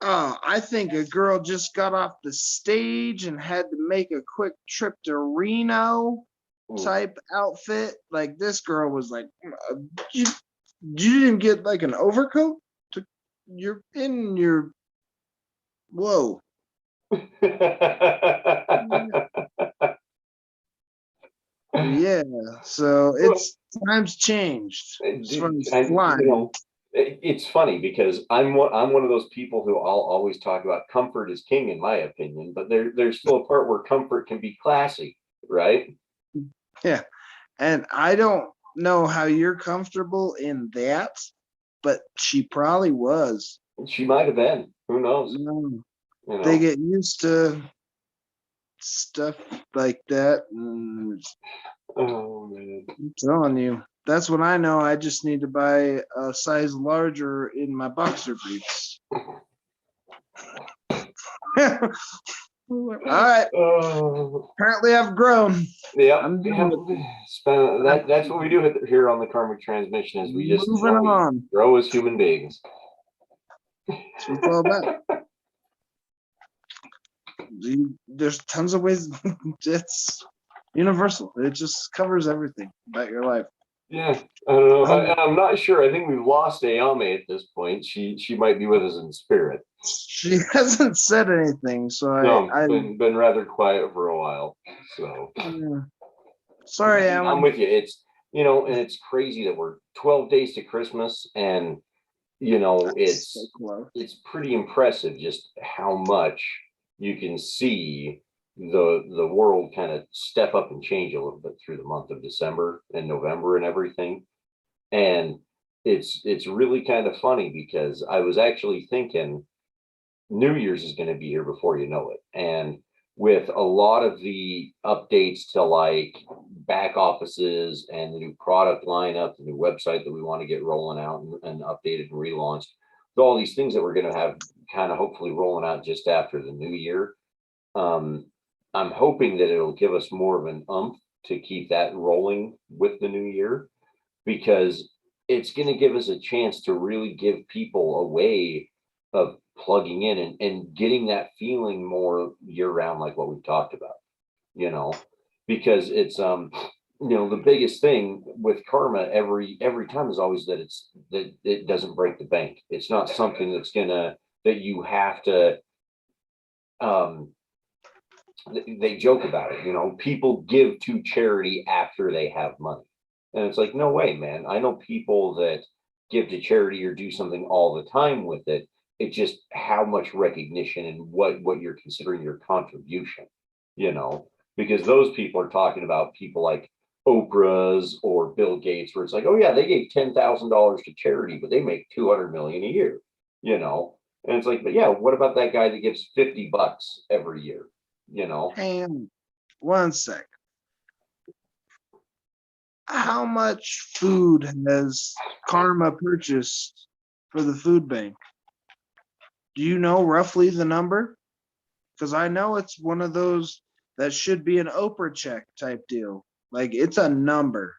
I think a girl just got off the stage and had to make a quick trip to Reno type outfit. Like this girl was like, you didn't get like an overcoat? You're in your, whoa. Yeah, so it's times changed as far as flying. It's funny because I'm one of those people who I'll always talk about comfort is king in my opinion, but there's still a part where comfort can be classy, right? Yeah, and I don't know how you're comfortable in that, but she probably was. She might have been. Who knows? They get used to stuff like that. And oh man, I'm telling you, that's what I know. I just need to buy a size larger in my boxer briefs. All right. Apparently, I've grown. Yeah, I'm that's what we do here on the Karmic Transmission. Is we just moving on. Grow as human beings. That's what it's all about. There's tons of ways. It's universal. It just covers everything about your life. Yeah, I don't know. I'm not sure. I think we've lost Ayame at this point. She might be with us in spirit. She hasn't said anything, so I've been rather quiet for a while. So sorry, Ayame. I'm with you. It's and it's crazy that we're 12 days to Christmas, and it's pretty impressive just how much you can see the world kind of step up and change a little bit through the month of December and November and everything. And it's really kind of funny because I was actually thinking New Year's is going to be here before you know it. And with a lot of the updates to like back offices and the new product lineup, the new website that we want to get rolling out and updated and relaunched, all these things that we're going to have kind of hopefully rolling out just after the new year. I'm hoping that it'll give us more of an umph to keep that rolling with the new year, because it's going to give us a chance to really give people a way of plugging in and getting that feeling more year round, like what we've talked about, because it's, the biggest thing with karma every time is always that it doesn't break the bank. It's not something that you have to, they joke about it, people give to charity after they have money. And it's like, no way, man. I know people that give to charity or do something all the time with it. It's just how much recognition and what you're considering your contribution, because those people are talking about people like Oprah's or Bill Gates, where it's like, oh yeah, they gave $10,000 to charity, but they make 200 million a year, and it's like, but yeah, what about that guy that gives $50 every year? Hang on 1 sec. How much food has Karma purchased for the food bank? Do you know roughly the number? Because I know it's one of those that should be an Oprah check type deal. Like it's a number.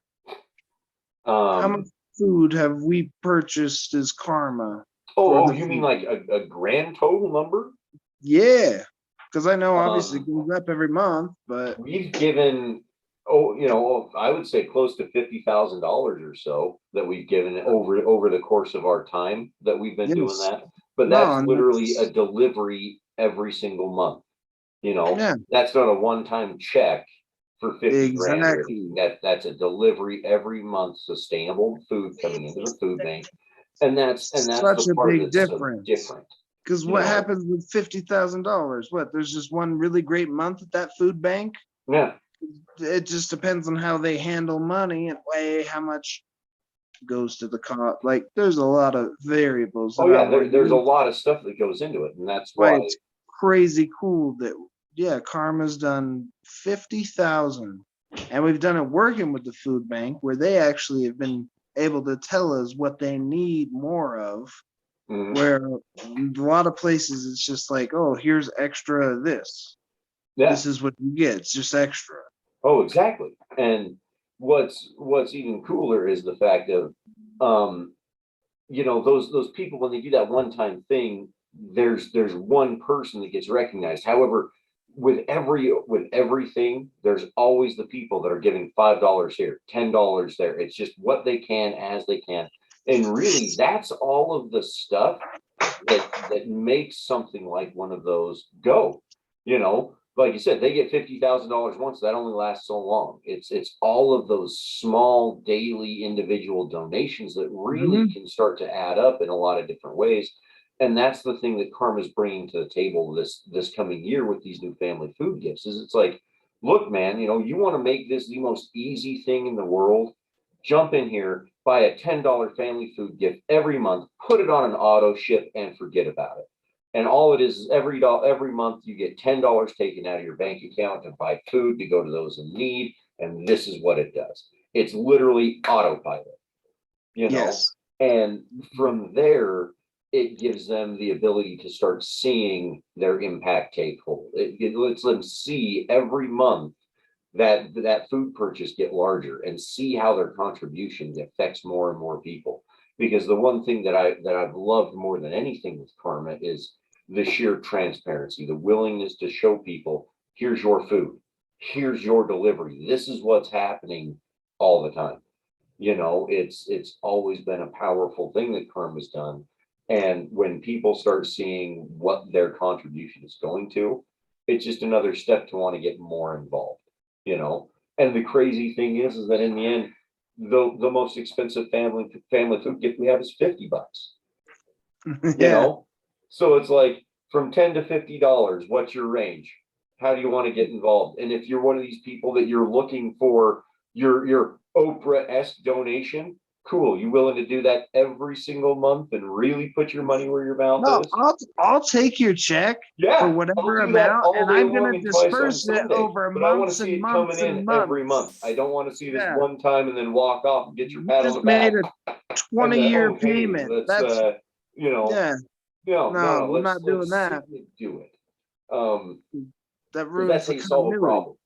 How much food have we purchased as Karma? Oh, you mean like a grand total number? Yeah. Because I know obviously it goes up every month, but we've given, I would say close to $50,000 or so that we've given over the course of our time that we've been doing that. But that's literally a delivery every single month. That's not a one-time check for 50 grand. or Exactly. anything. That's a delivery every month, sustainable food coming into the food bank. And that's Such the a part big that's so difference. different. Because You what know. happens with $50,000? What? There's just one really great month at that food bank. Yeah. It just depends on how they handle money and weigh how much goes to the cost. Like, there's a lot of variables. Oh that yeah, I wanna there's a use. lot of stuff that goes into it, and that's Why why. it's crazy cool that, yeah, Karma's done 50,000, and we've done it working with the food bank where they actually have been able to tell us what they need more of. Mhm. Where a lot of places it's just like, oh, here's extra of this. Yeah. This is what you get. It's just extra. Oh, exactly. And what's even cooler is the fact of, those people when they do that one time thing, there's one person that gets recognized. However, with everything, there's always the people that are giving $5 here, $10 there. It's just what they can as they can. And really, that's all of the stuff that makes something like one of those go. Like you said, they get $50,000 once. That only lasts so long. It's all of those small daily individual donations that really can start to add up in a lot of different ways. And that's the thing that Karma's bringing to the table this coming year with these new family food gifts. Is it's like, look, man, you want to make this the most easy thing in the world. Jump in here, buy a $10 family food gift every month, put it on an auto ship, and forget about it. And all it is every month you get $10 taken out of your bank account to buy food to go to those in need. And this is what it does. It's literally autopilot, Yes. and from there, it gives them the ability to start seeing their impact take hold. It lets them see every month that food purchase get larger and see how their contribution affects more and more people. Because the one thing that I've loved more than anything with Karma is the sheer transparency, the willingness to show people, here's your food, here's your delivery, this is what's happening all the time. It's always been a powerful thing that Karma's done. And when people start seeing what their contribution is going to, it's just another step to want to get more involved. And the crazy thing is that in the end, the most expensive family food gift we have is $50. Yeah. So it's like from $10 to $50, what's your range? How do you want to get involved? And if you're one of these people that you're looking for your Oprah-esque donation, cool. You willing to do that every single month and really put your money where your mouth No, is? I'll take your check Yeah, for I'll whatever do that amount, all and day I'm long gonna and twice on disperse it Sunday. over But I want to months see and it coming months and in months. every month. I don't want to see this Yeah. one time and then walk off and get your You pat on just the back. made a And then, 20-year oh, hey, payment. let's That's no, yeah. No, we're let's not doing that. see it do it. That Because ruins that's how the you solve a continuity. problem.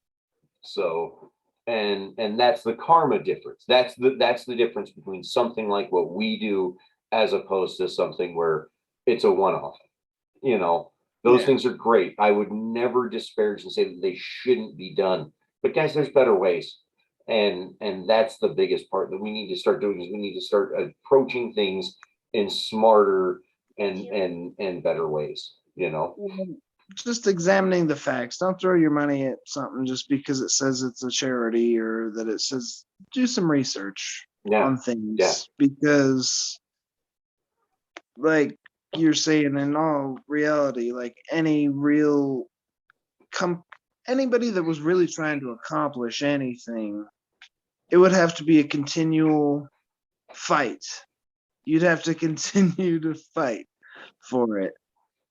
So, and that's the karma difference. That's the difference between something like what we do as opposed to something where it's a one-off. Those Yeah. things are great. I would never disparage and say that they shouldn't be done. But guys, there's better ways. And that's the biggest part that we need to start doing is we need to start approaching things in smarter and better ways. Just examining the facts. Don't throw your money at something just because it says it's a charity or that it says do some research Yeah. on things. Yeah. Because like you're saying, in all reality, like any real anybody that was really trying to accomplish anything, it would have to be a continual fight. You'd have to continue to fight for it.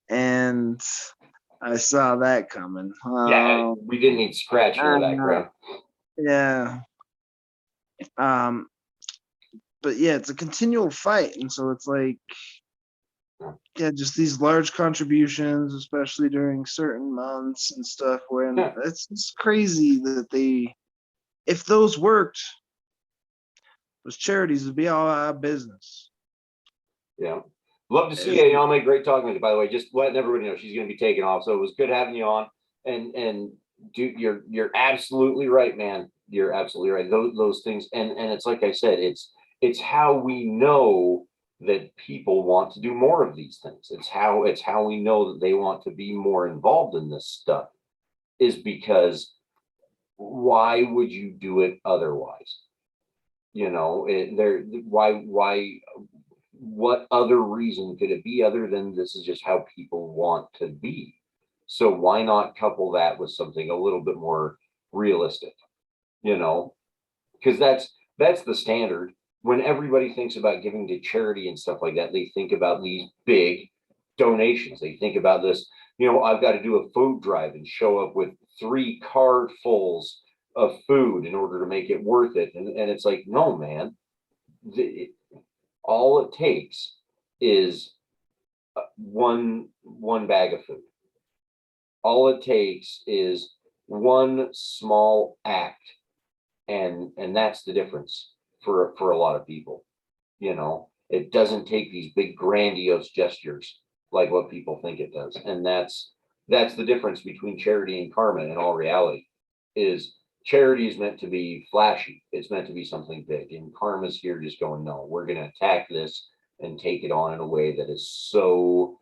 And I saw that coming. Yeah, we didn't need scratching in the background. Yeah. But yeah, it's a continual fight. And so it's like, yeah, just these large contributions, especially during certain months and stuff, when it's crazy that if those worked, those charities would be all out of business. Yeah. Love to see Ayame. Great talking with you, by the way. Just letting everybody know she's going to be taking off. So it was good having you on. And dude, you're absolutely right, man. You're absolutely right. Those things, and it's like I said, it's how we know that people want to do more of these things. It's how we know that they want to be more involved in this stuff, is because why would you do it otherwise? You know, what other reason could it be other than this is just how people want to be? So why not couple that with something a little bit more realistic, you know? Because that's the standard. When everybody thinks about giving to charity and stuff like that, they think about these big donations. They think about this, you know, I've got to do a food drive and show up with 3 cardfuls of food in order to make it worth it. And it's like, no, man, all it takes is one bag of food. All it takes is one small act, and that's the difference for a lot of people. You know, it doesn't take these big grandiose gestures like what people think it does, and that's the difference between charity and karma. In all reality, is charity is meant to be flashy. It's meant to be something big, and karma's here just going, no, we're going to attack this and take it on in a way that is so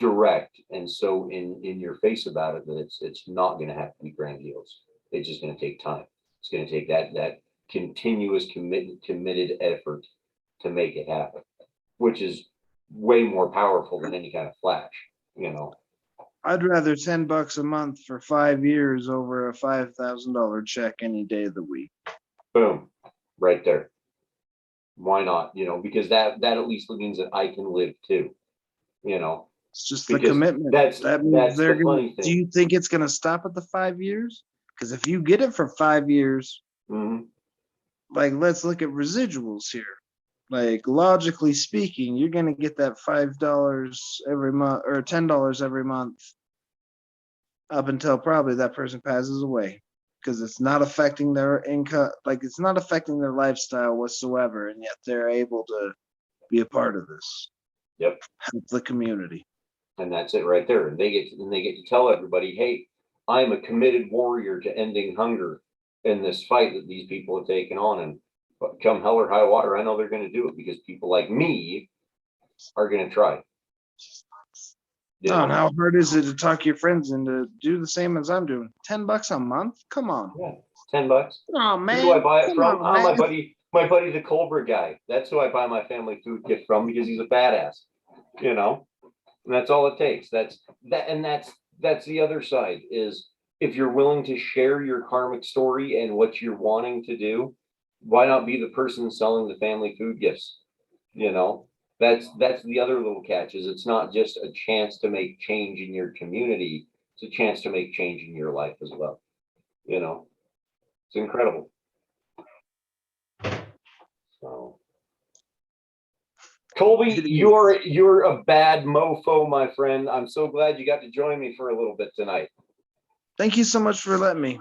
direct and so in your face about it that it's not going to have to be grandiose. It's just going to take time. It's going to take that continuous committed effort to make it happen, which is way more powerful than any kind of flash, you know. I'd rather $10 a month for 5 years over a $5,000 check any day of the week. Boom, right there. Why not? You know, because that at least means that I can live too, you know. It's just the Because commitment. that's they're the gonna, funny do thing. you think it's gonna stop at the 5 years? Because if you get it for 5 years, Mhm. like let's look at residuals here. Like logically speaking, you're gonna get that $5 every month or $10 every month up until probably that person passes away. Because it's not affecting their income, like it's not affecting their lifestyle whatsoever, and yet they're able to be a part of this. Yep. Help the community. And that's it right there. And they get to tell everybody, hey, I'm a committed warrior to ending hunger in this fight that these people have taken on. And come hell or high water, I know they're going to do it because people like me are going to try. You Oh, and know? how hard is it to talk your friends into do the same as I'm doing? $10 a month? Come on. Yeah, $10. Oh Who man. do I buy it Come from? on, My man. buddy, the Colbra Guy. That's who I buy my family food gift from because he's a badass. You know, and that's all it takes. That's the other side is if you're willing to share your karmic story and what you're wanting to do, why not be the person selling the family food gifts? You know, that's the other little catch is it's not just a chance to make change in your community, it's a chance to make change in your life as well. You know, it's incredible. So Colby, you're a bad mofo, my friend. I'm so glad you got to join me for a little bit tonight. Thank you so much for letting me.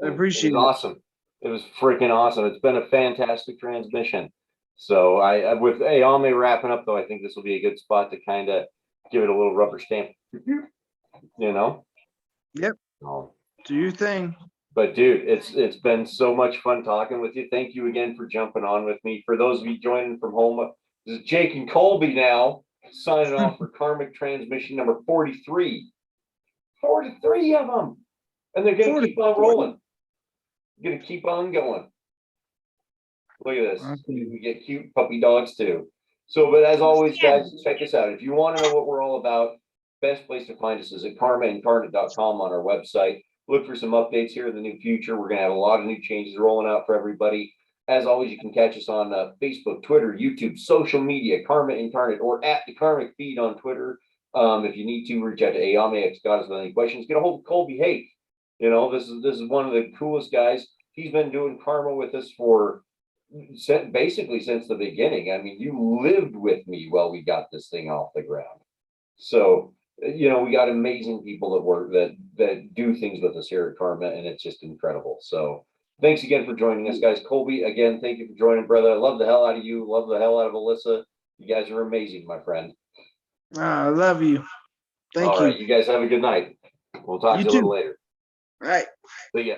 I appreciate it. It was awesome. It was freaking awesome. It's been a fantastic transmission. So I with Ayame wrapping up though, I think this will be a good spot to kind of give it a little rubber stamp. You know? Yep. Oh. Do your thing. But dude, it's been so much fun talking with you. Thank you again for jumping on with me. For those of you joining from home, this is Jake and Colby now signing off for Karmic Transmission number 43. 43 of them. And they're going to keep on rolling. Going to keep on going. Look at this. Okay. We get cute puppy dogs too. So, but as always, guys, check us out. If you want to know what we're all about, best place to find us is at karmaincarnate.com on our website. Look for some updates here in the near future. We're going to have a lot of new changes rolling out for everybody. As always, you can catch us on Facebook, Twitter, YouTube, social media, Karma Incarnate, or at the Karmic Feed on Twitter. If you need to, reach out to Ayame if Scott has any questions. Get a hold of Colby. Hey, you know, this is one of the coolest guys. He's been doing karma with us for basically since the beginning. I mean, you lived with me while we got this thing off the ground. So, you know, we got amazing people that work that do things with us here at Karma, and it's just incredible. So thanks again for joining us, guys. Colby, again, thank you for joining, brother. I love the hell out of you. Love the hell out of Alyssa. You guys are amazing, my friend. I love you. Thank All you. right, you guys have a good night. We'll talk to you a little later. All right. See ya.